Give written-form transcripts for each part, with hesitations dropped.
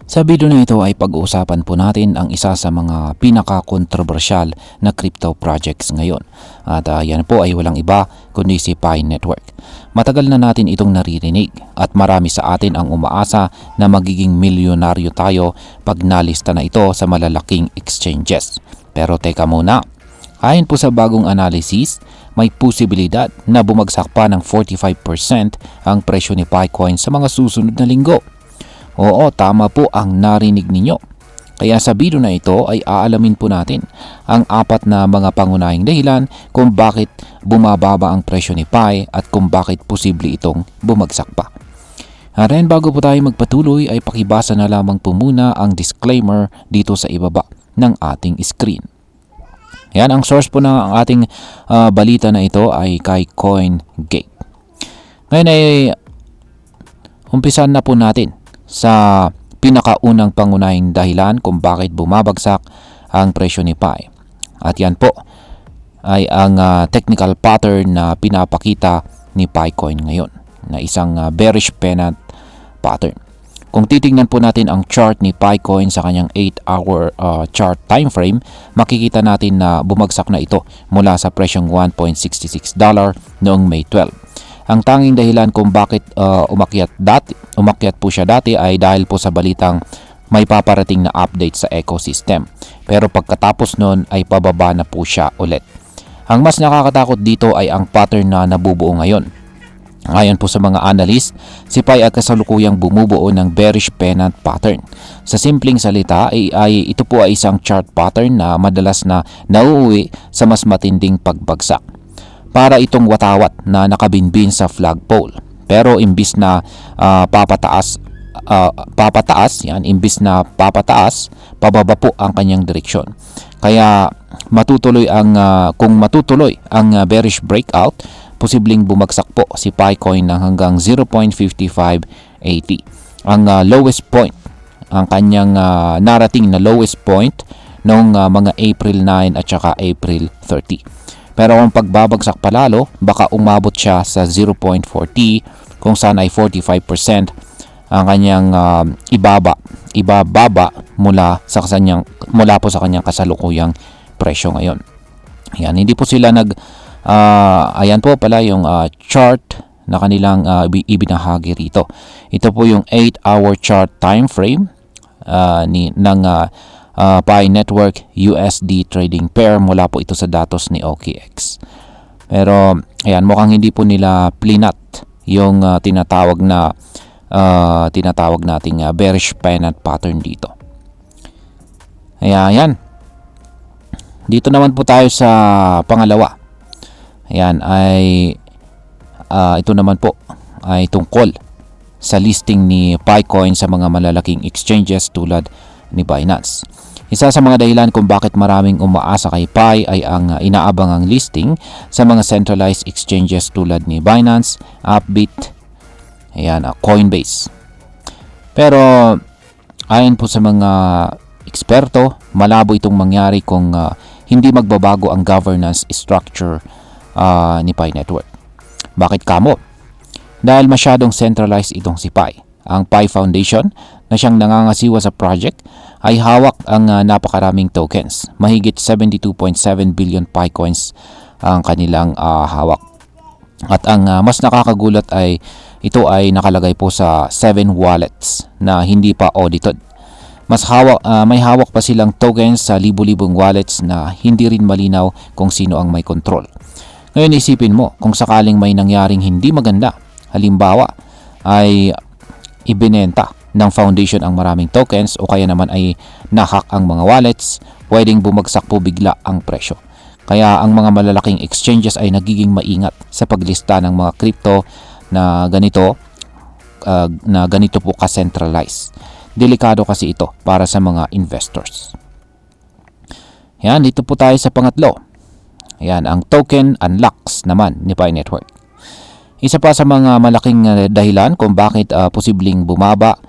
Sa video na ito ay pag-uusapan po natin ang isa sa mga pinaka-kontrobersyal na crypto projects ngayon. At yan po ay walang iba kundi si Pi Network. Matagal na natin itong naririnig at marami sa atin ang umaasa na magiging milyonaryo tayo pag nalista na ito sa malalaking exchanges. Pero teka muna, ayon po sa bagong analysis, may posibilidad na bumagsak pa ng 45% ang presyo ni Picoin sa mga susunod na linggo. Oo, tama po ang narinig ninyo. Kaya sa video na ito ay aalamin po natin ang apat na mga pangunahing dahilan kung bakit bumababa ang presyo ni Pi at kung bakit posible itong bumagsak pa. At rin bago po tayo magpatuloy ay pakibasa na lamang po muna ang disclaimer dito sa ibaba ng ating screen. Yan, ang source po ng ating balita na ito ay kay CoinGate. Ngayon ay umpisan na po natin sa pinakaunang pangunahing dahilan kung bakit bumabagsak ang presyo ni Pi. At yan po ay ang technical pattern na pinapakita ni Picoin ngayon na isang bearish pennant pattern. Kung titingnan po natin ang chart ni Picoin sa kanyang 8-hour chart time frame, makikita natin na bumagsak na ito mula sa presyong $1.66 noong May 12. Ang tanging dahilan kung bakit umakyat po siya dati ay dahil po sa balitang may paparating na update sa ecosystem. Pero pagkatapos nun ay pababa na po siya ulit. Ang mas nakakatakot dito ay ang pattern na nabubuo ngayon. Ayon po sa mga analyst, si Pi ay kasalukuyang bumubuo ng bearish pennant pattern. Sa simpleng salita ay ito po ay isang chart pattern na madalas na nauuwi sa mas matinding pagbagsak. Para itong watawat na nakabinbin sa flagpole. Pero imbis na papataas, pababa po ang kanyang direksyon. Kaya kung matutuloy ang bearish breakout, posibleng bumagsak po si Picoin ng hanggang 0.5580. Ang lowest point, ang kanyang narating na lowest point noong mga April 9 at saka April 30. Pero kung pagbabagsak palalo, baka umabot siya sa 0.40 kung saan ay 45% ang kanyang ibababa mula po sa kanyang kasalukuyang presyo ngayon. Ayan, hindi po sila ayan po pala yung chart na kanilang ibinahagi rito. Ito po yung 8-hour chart time frame ng Pi Network USD trading pair mula po ito sa datos ni OKX. Pero ayan, mukhang hindi po nila plinat yung tinatawag nating bearish pennant pattern dito. Ayan. Dito naman po tayo sa pangalawa. Ayan ay ito naman po ay tungkol sa listing ni Picoin sa mga malalaking exchanges tulad ni Binance. Isa sa mga dahilan kung bakit maraming umaasa kay Pi ay ang inaabangang listing sa mga centralized exchanges tulad ni Binance, Upbit, Coinbase. Pero ayon po sa mga eksperto, malabo itong mangyari kung hindi magbabago ang governance structure ni Pi Network. Bakit kamo? Dahil masyadong centralized itong si Pi. Ang Pi Foundation na siyang nangangasiwa sa project ay hawak ang napakaraming tokens. Mahigit 72.7 billion Picoins ang kanilang hawak. At ang mas nakakagulat ay ito ay nakalagay po sa 7 wallets na hindi pa audited. May hawak pa silang tokens sa libu-libong wallets na hindi rin malinaw kung sino ang may control. Ngayon isipin mo kung sakaling may nangyaring hindi maganda, halimbawa ay ibinenta ng foundation ang maraming tokens o kaya naman ay nahack ang mga wallets, pwedeng bumagsak po bigla ang presyo. Kaya ang mga malalaking exchanges ay nagiging maingat sa paglista ng mga crypto na ganito po ka-centralized. Delikado kasi ito para sa mga investors. Yan, dito po tayo sa pangatlo. Yan, ang token unlocks naman ni Pi Network. Isa pa sa mga malaking dahilan kung bakit posibleng bumaba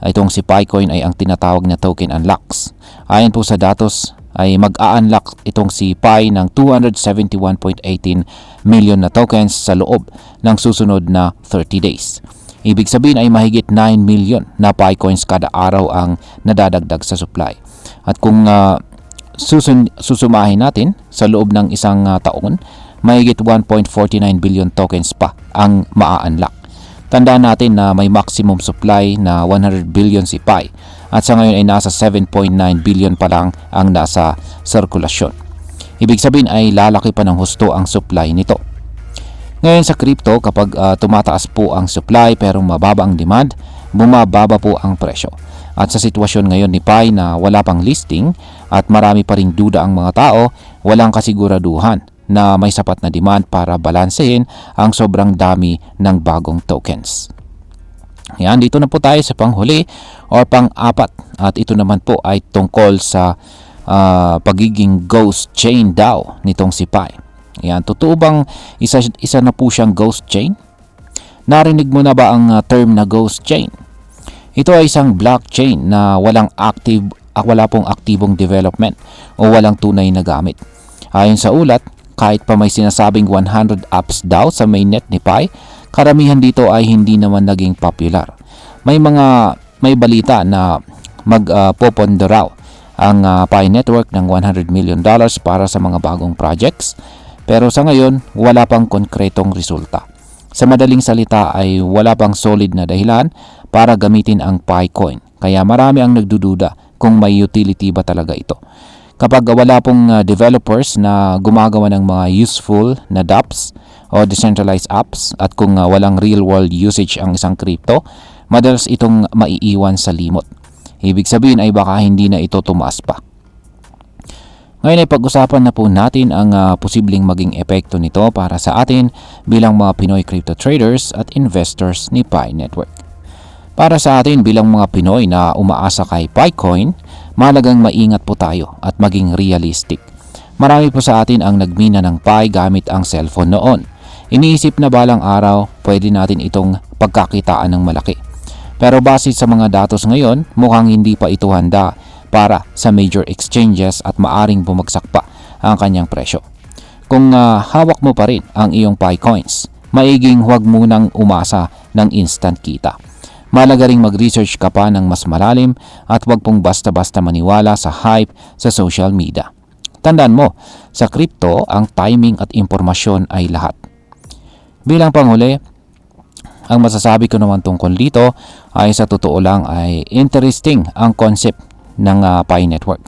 itong si Picoin ay ang tinatawag na token unlocks. Ayon po sa datos ay mag-a-unlock itong si Pi ng 271.18 million na tokens sa loob ng susunod na 30 days. Ibig sabihin ay mahigit 9 million na Pi coins kada araw ang nadadagdag sa supply. At kung susumahin natin sa loob ng isang taon, mahigit 1.49 billion tokens pa ang maa-unlock. Tandaan natin na may maximum supply na 100 billion si Pi at sa ngayon ay nasa 7.9 billion pa lang ang nasa sirkulasyon. Ibig sabihin ay lalaki pa ng husto ang supply nito. Ngayon sa crypto, kapag tumataas po ang supply pero mababa ang demand, bumababa po ang presyo. At sa sitwasyon ngayon ni Pi na wala pang listing at marami pa ring duda ang mga tao, walang kasiguraduhan na may sapat na demand para balansehin ang sobrang dami ng bagong tokens. Yan, dito na po tayo sa panghuli or pang-apat. At ito naman po ay tungkol sa pagiging ghost chain daw nitong si Pi. Yan, totoo bang isa na po siyang ghost chain? Narinig mo na ba ang term na ghost chain? Ito ay isang blockchain na wala pong aktibong development o walang tunay na gamit. Ayon sa ulat, kahit pa may sinasabing 100 apps daw sa mainnet ni Pi, karamihan dito ay hindi naman naging popular. May balita na magpopondo raw ang Pi network ng $100 million para sa mga bagong projects. Pero sa ngayon, wala pang konkretong resulta. Sa madaling salita ay wala pang solid na dahilan para gamitin ang Pi coin. Kaya marami ang nagdududa kung may utility ba talaga ito. Kapag wala pong developers na gumagawa ng mga useful na dApps o decentralized apps at kung walang real-world usage ang isang crypto, madalas itong maiiwan sa limot. Ibig sabihin ay baka hindi na ito tumaas pa. Ngayon ay pag-usapan na po natin ang posibleng maging epekto nito para sa atin bilang mga Pinoy crypto traders at investors ni Pi Network. Para sa atin bilang mga Pinoy na umaasa kay Picoin, mahalagang maingat po tayo at maging realistic. Marami po sa atin ang nagmina ng Pi gamit ang cellphone noon. Iniisip na balang araw pwede natin itong pagkakitaan ng malaki. Pero base sa mga datos ngayon, mukhang hindi pa ito handa para sa major exchanges at maaring bumagsak pa ang kanyang presyo. Kung hawak mo pa rin ang iyong Pi coins, maiging huwag munang umasa ng instant kita. Mahalaga ring mag-research ka pa ng mas malalim at huwag pong basta-basta maniwala sa hype sa social media. Tandaan mo, sa crypto, ang timing at impormasyon ay lahat. Bilang panghuli, ang masasabi ko naman tungkol dito ay sa totoo lang ay interesting ang concept ng Pi Network.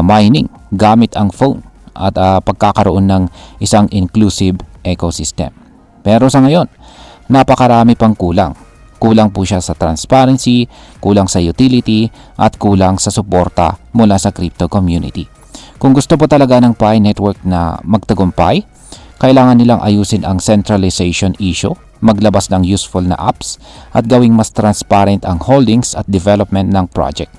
Mining gamit ang phone at pagkakaroon ng isang inclusive ecosystem. Pero sa ngayon, napakarami pang kulang. Kulang po siya sa transparency, kulang sa utility, at kulang sa suporta mula sa crypto community. Kung gusto po talaga ng Pi Network na magtagumpay, kailangan nilang ayusin ang centralization issue, maglabas ng useful na apps, at gawing mas transparent ang holdings at development ng project.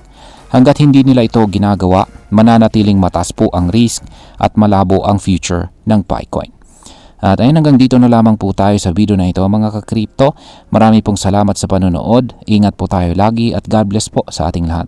Hanggat hindi nila ito ginagawa, mananatiling mataas po ang risk at malabo ang future ng Picoin. At ayun, hanggang dito na lamang po tayo sa video na ito mga ka-crypto. Marami pong salamat sa panonood. Ingat po tayo lagi at God bless po sa ating lahat.